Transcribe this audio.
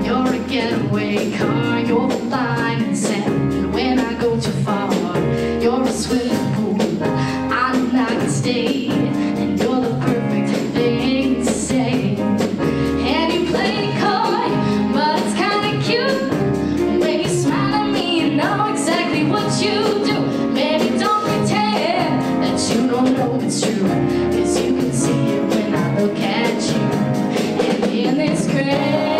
You're a getaway car, you're fine and sand. When I go too far, you're a swimming pool. I know I can stay, and you're the perfect thing to say. And you play coy, but it's kinda cute. When you smile at me, you know exactly what you do. Maybe don't pretend that you don't know it's true, 'cause you can see it when I look at you. And in this crazy